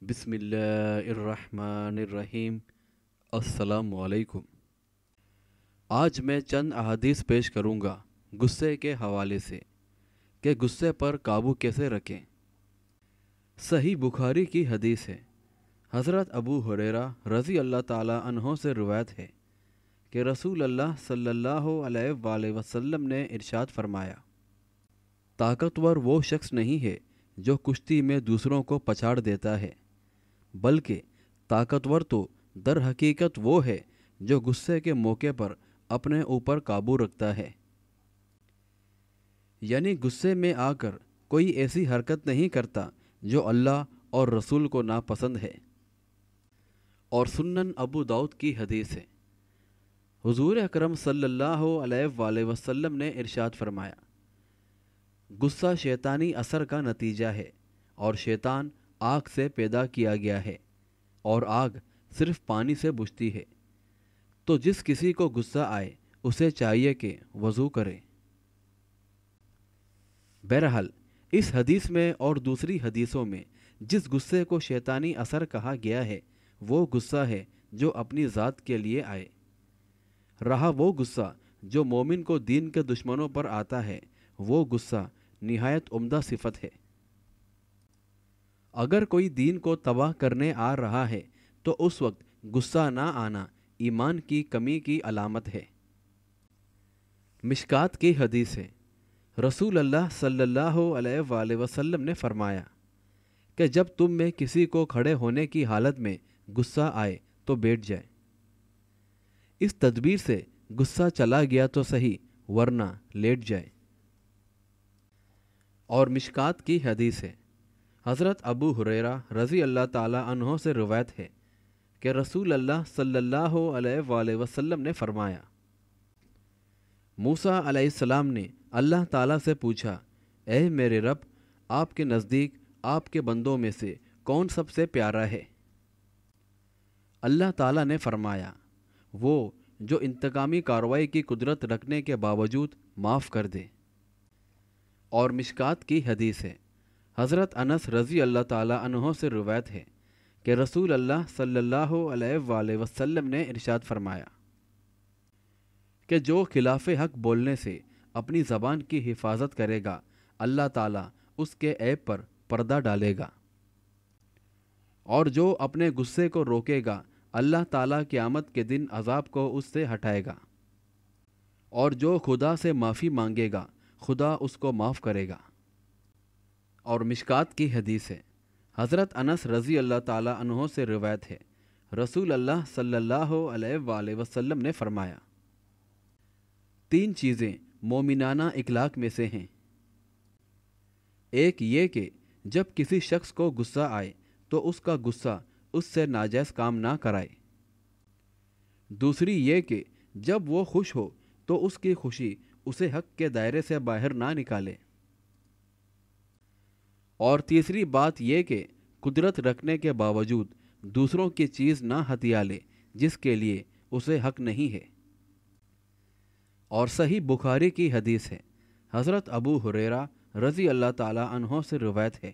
بسم اللہ الرحمن الرحیم۔ السلام علیکم۔ آج میں چند احادیث پیش کروں گا غصے کے حوالے سے کہ غصے پر قابو کیسے رکھیں۔ صحیح بخاری کی حدیث ہے، حضرت ابو ہریرہ رضی اللہ تعالی عنہ سے روایت ہے کہ رسول اللہ صلی اللہ علیہ وآلہ وسلم نے ارشاد فرمایا، طاقتور وہ شخص نہیں ہے جو کشتی میں دوسروں کو پچھاڑ دیتا ہے، بلکہ طاقتور تو در حقیقت وہ ہے جو غصے کے موقع پر اپنے اوپر قابو رکھتا ہے۔ یعنی غصے میں آ کر کوئی ایسی حرکت نہیں کرتا جو اللہ اور رسول کو ناپسند ہے۔ اور سنن ابو داؤد کی حدیث ہے، حضور اکرم صلی اللہ علیہ وآلہ وسلم نے ارشاد فرمایا، غصہ شیطانی اثر کا نتیجہ ہے اور شیطان آگ سے پیدا کیا گیا ہے اور آگ صرف پانی سے بجھتی ہے، تو جس کسی کو غصہ آئے اسے چاہیے کہ وضو کرے۔ بہرحال اس حدیث میں اور دوسری حدیثوں میں جس غصے کو شیطانی اثر کہا گیا ہے وہ غصہ ہے جو اپنی ذات کے لیے آئے۔ رہا وہ غصہ جو مومن کو دین کے دشمنوں پر آتا ہے، وہ غصہ نہایت عمدہ صفت ہے۔ اگر کوئی دین کو تباہ کرنے آ رہا ہے تو اس وقت غصہ نہ آنا ایمان کی کمی کی علامت ہے۔ مشکات کی حدیث ہے، رسول اللہ صلی اللہ علیہ وآلہ وسلم نے فرمایا کہ جب تم میں کسی کو کھڑے ہونے کی حالت میں غصہ آئے تو بیٹھ جائے۔ اس تدبیر سے غصہ چلا گیا تو صحیح، ورنہ لیٹ جائے۔ اور مشکات کی حدیث ہے، حضرت ابو ہریرہ رضی اللہ تعالی عنہ سے روایت ہے کہ رسول اللہ صلی اللہ علیہ وآلہ وسلم نے فرمایا، موسیٰ علیہ السلام نے اللہ تعالیٰ سے پوچھا، اے میرے رب، آپ کے نزدیک آپ کے بندوں میں سے کون سب سے پیارا ہے؟ اللہ تعالیٰ نے فرمایا، وہ جو انتقامی کارروائی کی قدرت رکھنے کے باوجود معاف کر دے۔ اور مشکات کی حدیث ہے، حضرت انس رضی اللہ تعالی عنہ سے روایت ہے کہ رسول اللہ صلی اللہ علیہ وآلہ وسلم نے ارشاد فرمایا کہ جو خلاف حق بولنے سے اپنی زبان کی حفاظت کرے گا، اللہ تعالیٰ اس کے عیب پر پردہ ڈالے گا، اور جو اپنے غصے کو روکے گا، اللہ تعالیٰ قیامت کے دن عذاب کو اس سے ہٹائے گا، اور جو خدا سے معافی مانگے گا، خدا اس کو معاف کرے گا۔ اور مشکات کی حدیث ہے، حضرت انس رضی اللہ تعالی عنہ سے روایت ہے، رسول اللہ صلی اللہ علیہ وآلہ وسلم نے فرمایا، تین چیزیں مومنانہ اخلاق میں سے ہیں۔ ایک یہ کہ جب کسی شخص کو غصہ آئے تو اس کا غصہ اس سے ناجائز کام نہ کرائے۔ دوسری یہ کہ جب وہ خوش ہو تو اس کی خوشی اسے حق کے دائرے سے باہر نہ نکالے۔ اور تیسری بات یہ کہ قدرت رکھنے کے باوجود دوسروں کی چیز نہ ہتھیا لے جس کے لیے اسے حق نہیں ہے۔ اور صحیح بخاری کی حدیث ہے، حضرت ابو ہریرہ رضی اللہ تعالی عنہ سے روایت ہے،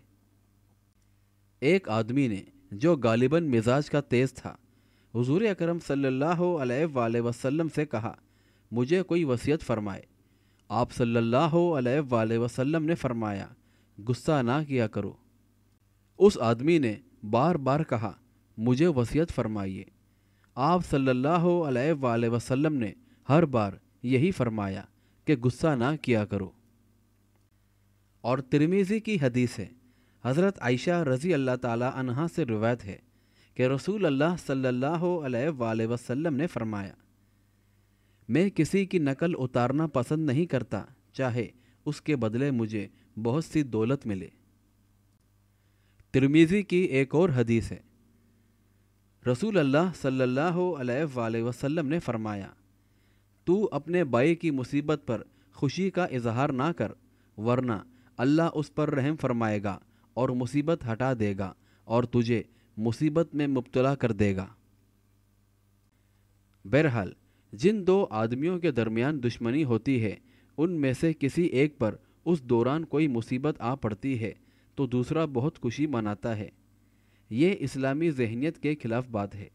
ایک آدمی نے جو غالباً مزاج کا تیز تھا، حضور اکرم صلی اللہ علیہ وآلہ وسلم سے کہا، مجھے کوئی وصیت فرمائے۔ آپ صلی اللہ علیہ وآلہ وسلم نے فرمایا، غصہ نہ کیا کرو۔ اس آدمی نے بار بار کہا، مجھے وصیت فرمائیے۔ آپ صلی اللہ علیہ وآلہ وسلم نے ہر بار یہی فرمایا کہ غصہ نہ کیا کرو۔ اور ترمذی کی حدیث ہے، حضرت عائشہ رضی اللہ تعالی عنہا سے روایت ہے کہ رسول اللہ صلی اللہ علیہ وآلہ وسلم نے فرمایا، میں کسی کی نقل اتارنا پسند نہیں کرتا، چاہے اس کے بدلے مجھے بہت سی دولت ملے۔ ترمذی کی ایک اور حدیث ہے، رسول اللہ صلی اللہ علیہ وآلہ وسلم نے فرمایا، تو اپنے بھائی کی مصیبت پر خوشی کا اظہار نہ کر، ورنہ اللہ اس پر رحم فرمائے گا اور مصیبت ہٹا دے گا اور تجھے مصیبت میں مبتلا کر دے گا۔ بہرحال جن دو آدمیوں کے درمیان دشمنی ہوتی ہے، ان میں سے کسی ایک پر اس دوران کوئی مصیبت آ پڑتی ہے تو دوسرا بہت خوشی مناتا ہے، یہ اسلامی ذہنیت کے خلاف بات ہے۔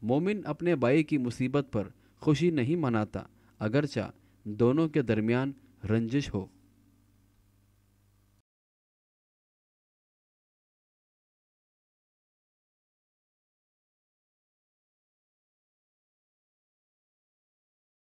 مومن اپنے بھائی کی مصیبت پر خوشی نہیں مناتا، اگرچہ دونوں کے درمیان رنجش ہو۔